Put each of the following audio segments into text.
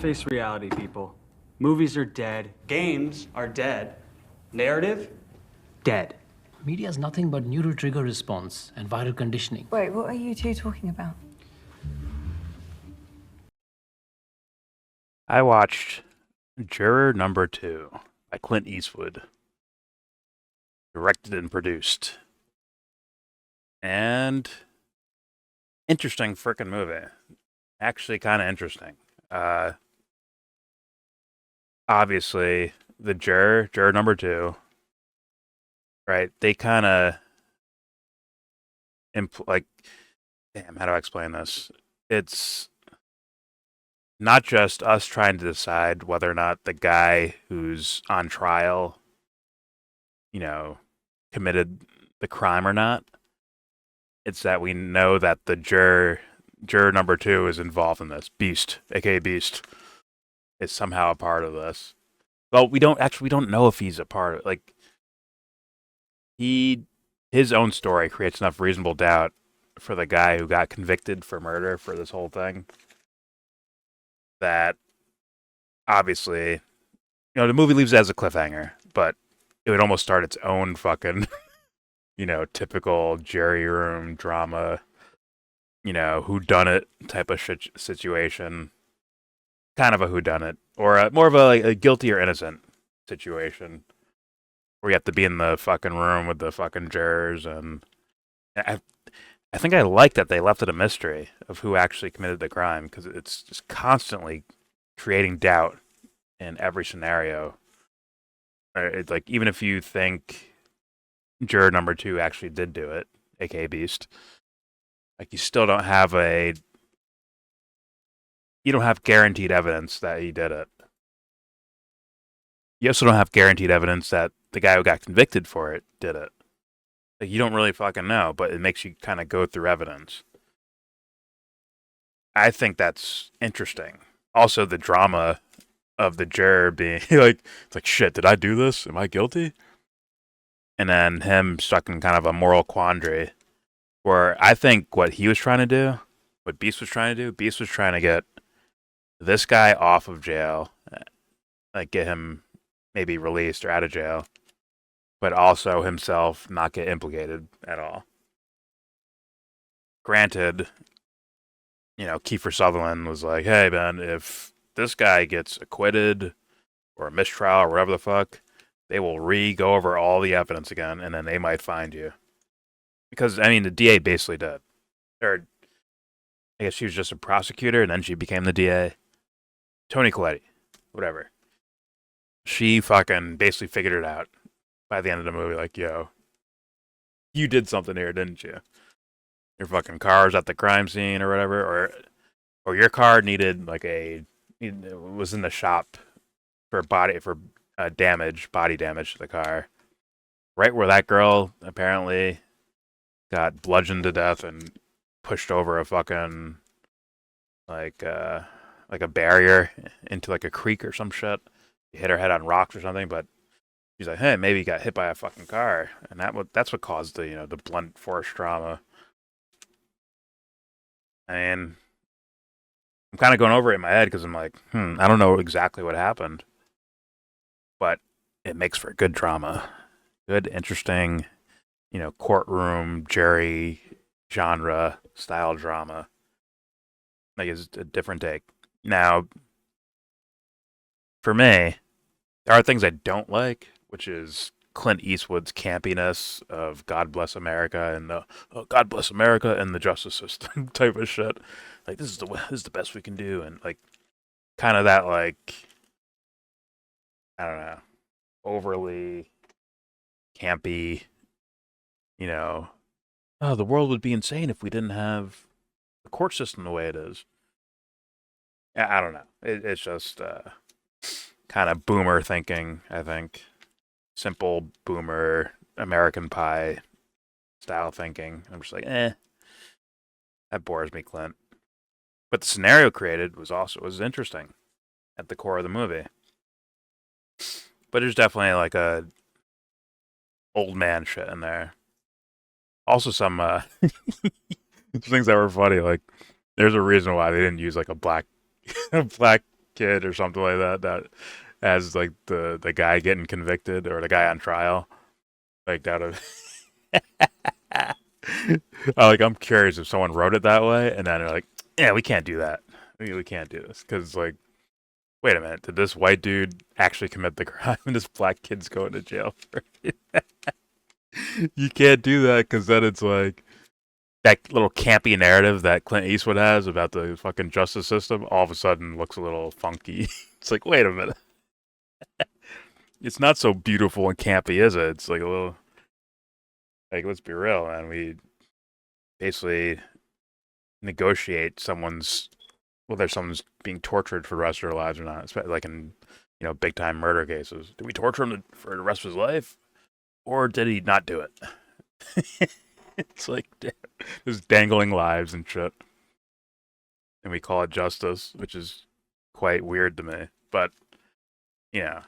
Face reality, people. Movies are dead. Games are dead. Narrative? Dead. Media is nothing but neural trigger response and viral conditioning. Wait, what are you two talking about? I watched Juror number 2 by Clint Eastwood, directed and produced. And interesting frickin' movie. Actually kind of interesting. Obviously, the Juror number 2, right? They kind of, like, damn, how do I explain this? It's not just us trying to decide whether or not the guy who's on trial, committed the crime or not. It's that we know that the juror number 2 is involved in this. Beast, aka Beast, is somehow a part of this. Well, we don't know if he's a part of it. Like, his own story creates enough reasonable doubt for the guy who got convicted for murder for this whole thing that obviously, the movie leaves it as a cliffhanger, but it would almost start its own fucking, typical jury room drama, whodunit type of situation. Kind of a whodunit, or more of a guilty or innocent situation, where you have to be in the fucking room with the fucking jurors, and I think I like that they left it a mystery of who actually committed the crime, because it's just constantly creating doubt in every scenario. It's like, even if you think juror number 2 actually did do it, aka Beast, like, you still don't have guaranteed evidence that he did it. You also don't have guaranteed evidence that the guy who got convicted for it did it. Like, you don't really fucking know, but it makes you kind of go through evidence. I think that's interesting. Also, the drama of the juror being like, it's like, shit, did I do this? Am I guilty? And then him stuck in kind of a moral quandary, where I think what he was trying to do, what Beast was trying to do, Beast was trying to get this guy off of jail, like get him maybe released or out of jail, but also himself not get implicated at all. Granted, Kiefer Sutherland was like, hey, man, if this guy gets acquitted or a mistrial or whatever the fuck, they will go over all the evidence again, and then they might find you. Because, the DA basically did. Or, I guess she was just a prosecutor, and then she became the DA. Toni Collette, whatever. She fucking basically figured it out by the end of the movie, like, yo, you did something here, didn't you? Your fucking car's at the crime scene or whatever, or your car needed it was in the shop for body damage to the car, right where that girl apparently got bludgeoned to death and pushed over a fucking like a barrier into like a creek or some shit. She hit her head on rocks or something, but she's like, hey, maybe you got hit by a fucking car, and that's what caused the the blunt force trauma. And I'm kind of going over it in my head because I'm like, I don't know exactly what happened, but it makes for good drama, good, interesting, courtroom, jury, genre, style drama. Like, it's a different take. Now, for me, there are things I don't like, which is Clint Eastwood's campiness of God Bless America and the God Bless America and the justice system type of shit. Like, this is the best we can do, and like, kind of that, like, I don't know, overly campy, oh, the world would be insane if we didn't have the court system the way it is. I don't know. It's just kind of boomer thinking, I think. Simple boomer American Pie style thinking. I'm just like, that bores me, Clint. But the scenario created was interesting at the core of the movie. But there's definitely like a old man shit in there. Also, some things that were funny. Like, there's a reason why they didn't use like a black kid or something like that that as like the guy getting convicted or the guy on trial. Like that of like I'm curious if someone wrote it that way and then they're like, yeah, we can't do that. We can't do this because like, wait a minute, did this white dude actually commit the crime and this black kid's going to jail for it? You can't do that because then it's like that little campy narrative that Clint Eastwood has about the fucking justice system all of a sudden looks a little funky. It's like, wait a minute. It's not so beautiful and campy, is it? It's like a little, like, let's be real, man. We basically negotiate whether someone's being tortured for the rest of their lives or not. Especially like in, big time murder cases. Did we torture him for the rest of his life? Or did he not do it? It's like just dangling lives and shit. And we call it justice, which is quite weird to me. But, yeah.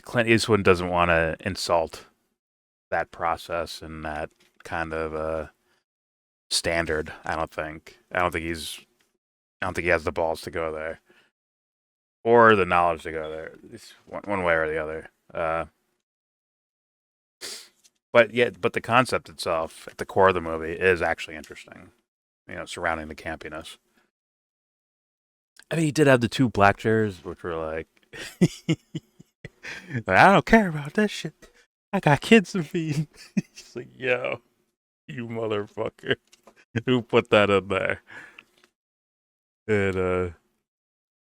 Clint Eastwood doesn't want to insult that process and that kind of standard. I don't think. I don't think he has the balls to go there, or the knowledge to go there. It's one way or the other. But the concept itself, at the core of the movie, is actually interesting. Surrounding the campiness. I mean, he did have the two black chairs, which were like, I don't care about this shit. I got kids to feed. He's like, yo, you motherfucker. Who put that in there? And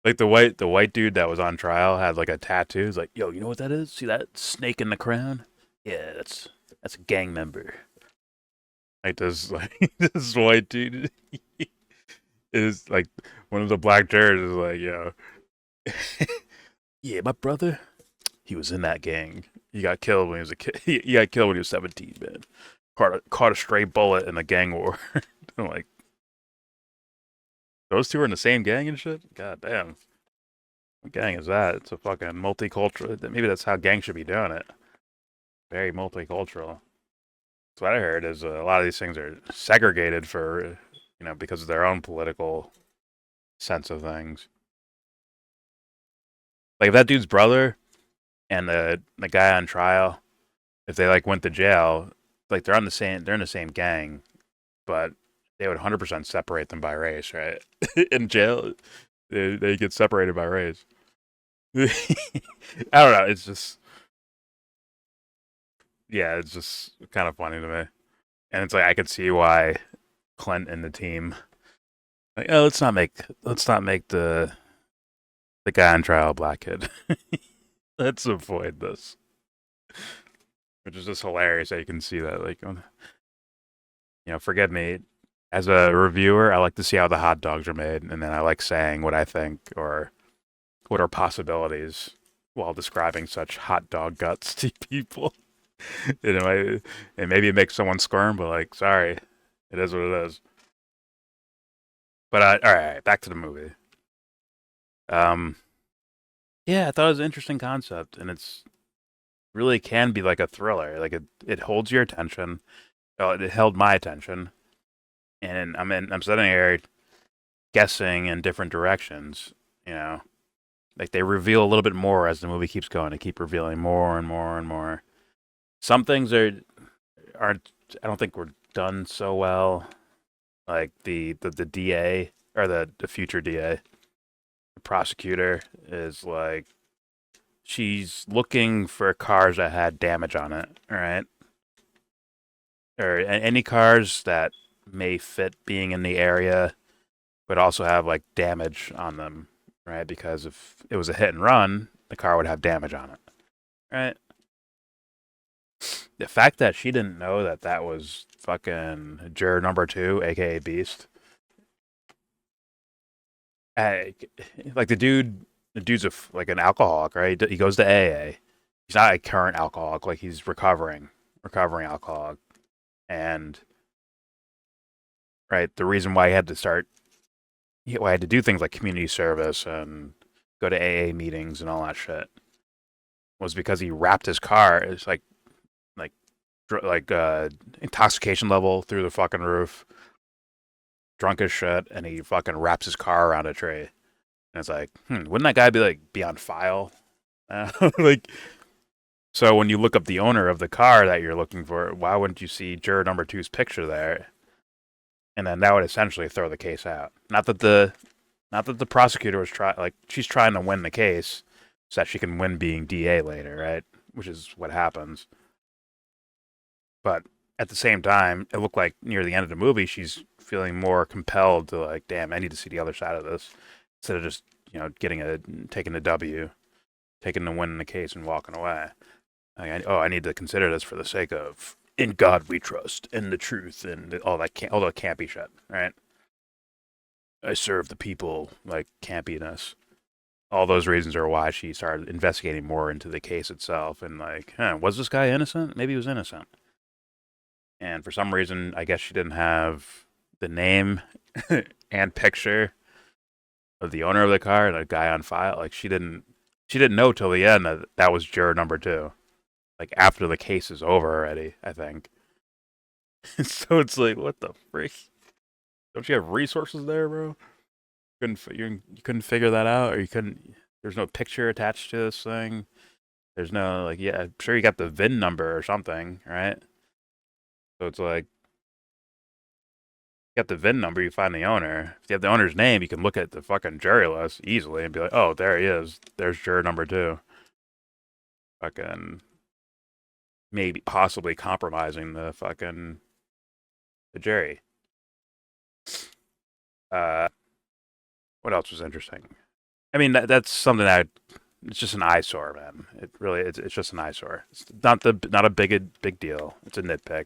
like the white dude that was on trial had like a tattoo. He's like, yo, you know what that is? See that snake in the crown? Yeah, that's a gang member. Like this white dude is like one of the black jurors is like, yo, yeah, my brother, he was in that gang. He got killed when he was a kid. He got killed when he was 17, man. Caught a stray bullet in a gang war. I'm like, those two are in the same gang and shit? God damn. What gang is that? It's a fucking multicultural. Maybe that's how gangs should be doing it. Very multicultural. So what I heard is a lot of these things are segregated for, because of their own political sense of things. Like if that dude's brother and the guy on trial, if they like went to jail, like they're in the same gang, but they would 100% separate them by race, right? In jail, they get separated by race. I don't know. It's just, yeah, it's just kind of funny to me, and it's like I could see why Clint and the team, like, oh, let's not make the guy on trial a black kid. Let's avoid this, which is just hilarious that you can see that. Like, forgive me. As a reviewer, I like to see how the hot dogs are made, and then I like saying what I think or what are possibilities while describing such hot dog guts to people. And maybe it makes someone squirm, but like, sorry, it is what it is. But all right, back to the movie. Yeah, I thought it was an interesting concept, and it's really can be like a thriller. Like it holds your attention. Well, it held my attention, and I'm sitting here guessing in different directions. Like they reveal a little bit more as the movie keeps going. They keep revealing more and more and more. Some things aren't. I don't think were done so well. Like the DA or the future DA, the prosecutor is like she's looking for cars that had damage on it. All right, or any cars that may fit being in the area, but also have like damage on them, right? Because if it was a hit and run, the car would have damage on it, right? The fact that she didn't know that was fucking juror number 2, aka Beast. Like the dude's like an alcoholic, right? He goes to AA. He's not a current alcoholic, like he's recovering alcoholic, and right, the reason why he had to do things like community service and go to AA meetings and all that shit was because he wrapped his car. It's like intoxication level through the fucking roof, drunk as shit, and he fucking wraps his car around a tree. And it's like, wouldn't that guy be on file? Like, so when you look up the owner of the car that you're looking for, why wouldn't you see juror number two's picture there? And then that would essentially throw the case out. Not that the prosecutor was she's trying to win the case so that she can win being DA later, right? Which is what happens. But at the same time, it looked like near the end of the movie, she's feeling more compelled to like, damn, I need to see the other side of this instead of just taking the W, taking the win in the case and walking away. I need to consider this for the sake of in God we trust, in the truth, and all that campy shit, right? I serve the people, like campiness. All those reasons are why she started investigating more into the case itself, and like, was this guy innocent? Maybe he was innocent. And for some reason, I guess she didn't have the name and picture of the owner of the car and a guy on file. Like she didn't know till the end that was juror number two. Like after the case is over already, I think. So it's like, what the freak? Don't you have resources there, bro? You couldn't figure that out, or you couldn't. There's no picture attached to this thing. There's no I'm sure you got the VIN number or something, right? So it's like, you got the VIN number, you find the owner. If you have the owner's name, you can look at the fucking jury list easily and be like, oh, there he is. There's juror number two. Fucking maybe possibly compromising the jury. What else was interesting? I mean, that's something it's just an eyesore, man. It's just an eyesore. It's not a big deal. It's a nitpick,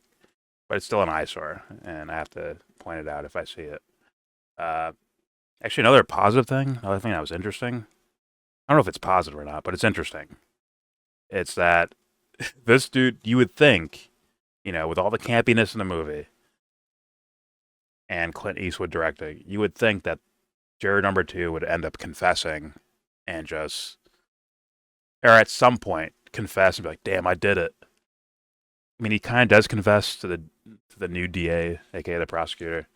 but it's still an eyesore, and I have to point it out if I see it. Actually, another thing that was interesting. I don't know if it's positive or not, but it's interesting. It's that this dude, you would think, with all the campiness in the movie and Clint Eastwood directing, you would think that juror number two would end up confessing and just, or at some point, confess and be like, damn, I did it. I mean, he kind of does confess to the new DA, aka the prosecutor.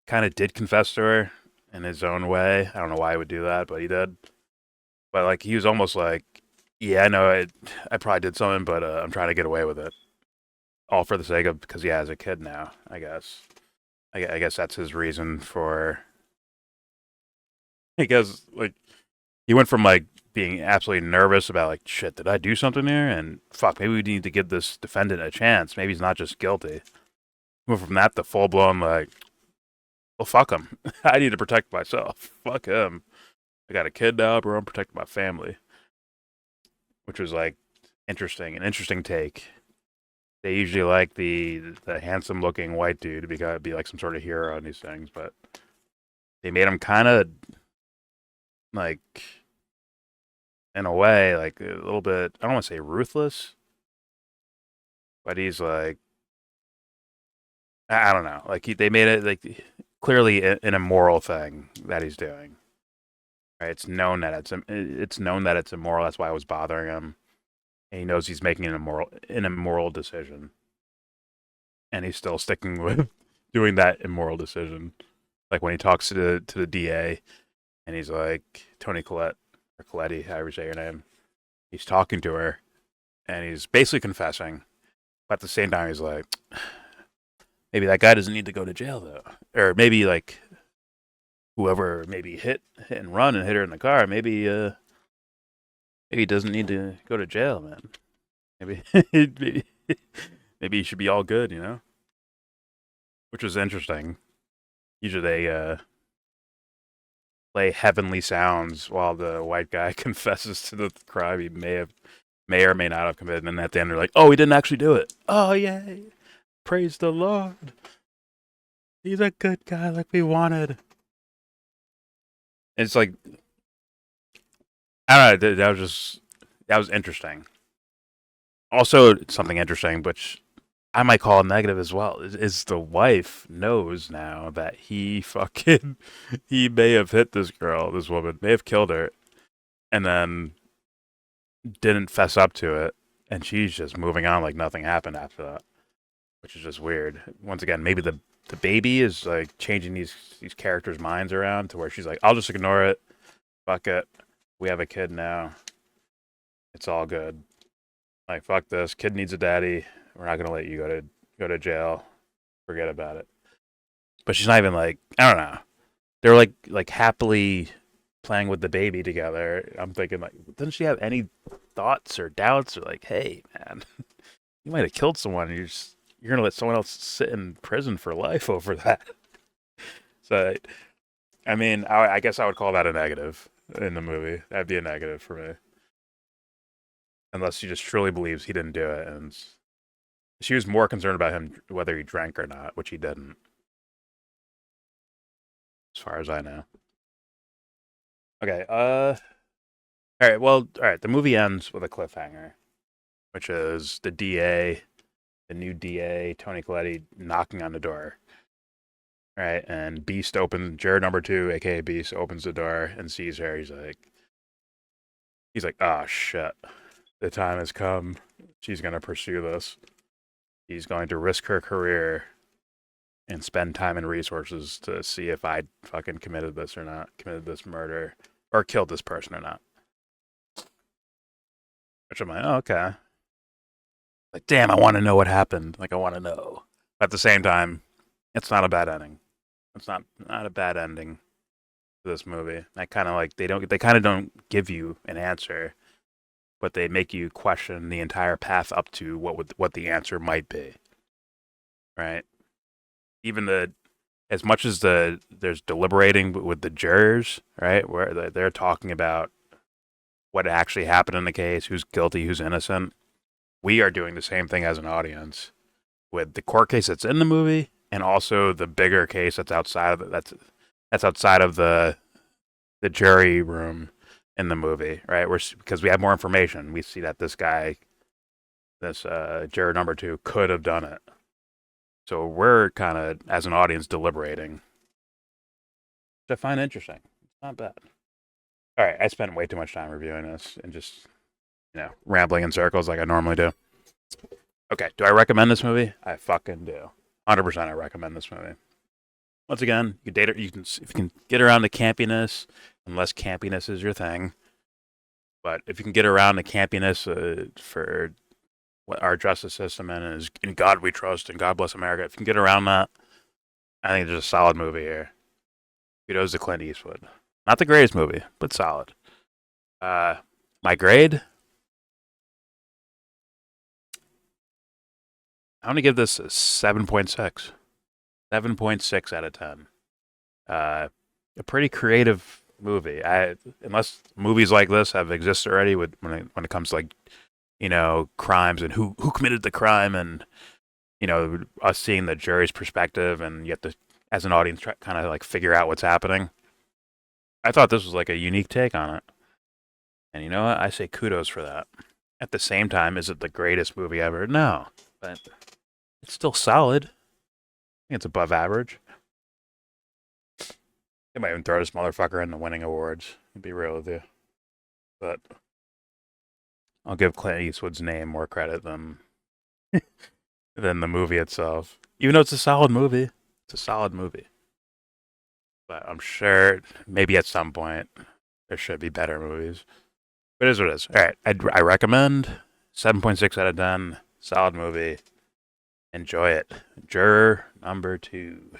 Kind of did confess to her in his own way. I don't know why he would do that, but he did. But like, he was almost like, yeah, I know I probably did something, but I'm trying to get away with it. All for the sake of, because he has a kid now, I guess. I guess that's his reason for, I guess, like, he went from like being absolutely nervous about like, shit, did I do something here? And fuck, maybe we need to give this defendant a chance. Maybe he's not just guilty. He went from that to full blown like, well, fuck him. I need to protect myself. Fuck him. I got a kid now, bro. I'm protecting my family. Which was like an interesting take. They usually like the handsome looking white dude to be like some sort of hero in these things, but they made him kind of like, in a way, like a little bit, I don't want to say ruthless, but he's like, I don't know, like they made it like clearly an immoral thing that he's doing. Right? It's known that it's immoral. That's why it was bothering him. And he knows he's making an immoral decision, and he's still sticking with doing that immoral decision. Like when he talks to the DA, and he's like, Tony Collette or Coletti, however you say your name, he's talking to her, and he's basically confessing, but at the same time he's like, maybe that guy doesn't need to go to jail though, or maybe like whoever maybe hit and run and hit her in the car, maybe he doesn't need to go to jail, man. Maybe maybe he should be all good, Which was interesting. Usually they play heavenly sounds while the white guy confesses to the crime he may or may not have committed, and then at the end they're like, "Oh, he didn't actually do it. Oh, yay! Praise the Lord. He's a good guy, like we wanted." It's like, I don't know. That was interesting. Also, something interesting, which I might call a negative as well, is the wife knows now that he may have hit this woman, may have killed her, and then didn't fess up to it, and she's just moving on like nothing happened after that, which is just weird. Once again, maybe the the baby is like changing these characters' minds around to where she's like, I'll just ignore it. Fuck it. We have a kid now. It's all good. Like, fuck this. Kid needs a daddy. We're not gonna let you go to jail. Forget about it. But she's not even like, I don't know. They're like happily playing with the baby together. I'm thinking like, doesn't she have any thoughts or doubts or like, hey man, you might have killed someone and you're gonna let someone else sit in prison for life over that. So I mean, I guess I would call that a negative in the movie. That'd be a negative for me. Unless she just truly believes he didn't do it, and she was more concerned about him whether he drank or not, which he didn't, as far as I know. Okay, all right, well, all right, the movie ends with a cliffhanger, which is the DA, the new DA, Tony Colletti, knocking on the door. All right, and Beast juror number 2, aka Beast, opens the door and sees her. He's like, oh shit, the time has come. She's gonna pursue this. He's going to risk her career and spend time and resources to see if I fucking committed this or not, committed this murder, or killed this person or not. Which I'm like, oh, okay. Like, damn, I want to know what happened. Like, I want to know. But at the same time, it's not a bad ending. It's not a bad ending to this movie. I kind of like they kind of don't give you an answer, but they make you question the entire path up to what the answer might be. Right? Even as much as there's deliberating with the jurors, right, where they're talking about what actually happened in the case, who's guilty, who's innocent. We are doing the same thing as an audience with the court case that's in the movie, and also the bigger case that's outside of that's outside of the jury room in the movie, right? Because we have more information. We see that this guy, this juror number 2, could have done it. So we're kind of, as an audience, deliberating, which I find interesting. It's not bad. All right, I spent way too much time reviewing this and just, rambling in circles like I normally do. Okay, do I recommend this movie? I fucking do. 100% I recommend this movie. Once again, you can if you can get around the campiness, unless campiness is your thing. But if you can get around the campiness for what our justice system is, in God we trust and God bless America, if you can get around that, I think there's a solid movie here. Kudos to Clint Eastwood. Not the greatest movie, but solid. My grade? I'm going to give this a 7.6. 7.6 out of 10. A pretty creative movie. Unless movies like this have existed already when it comes to like, crimes and who committed the crime and, us seeing the jury's perspective and you have to, as an audience, try kind of like figure out what's happening. I thought this was like a unique take on it. And you know what? I say kudos for that. At the same time, is it the greatest movie ever? No. But it's still solid. I think it's above average. They might even throw this motherfucker into winning awards, to be real with you. But I'll give Clint Eastwood's name more credit than the movie itself. Even though it's a solid movie. It's a solid movie. But I'm sure maybe at some point there should be better movies. But it is what it is. All right, I recommend 7.6 out of 10. Solid movie. Enjoy it. Juror number 2.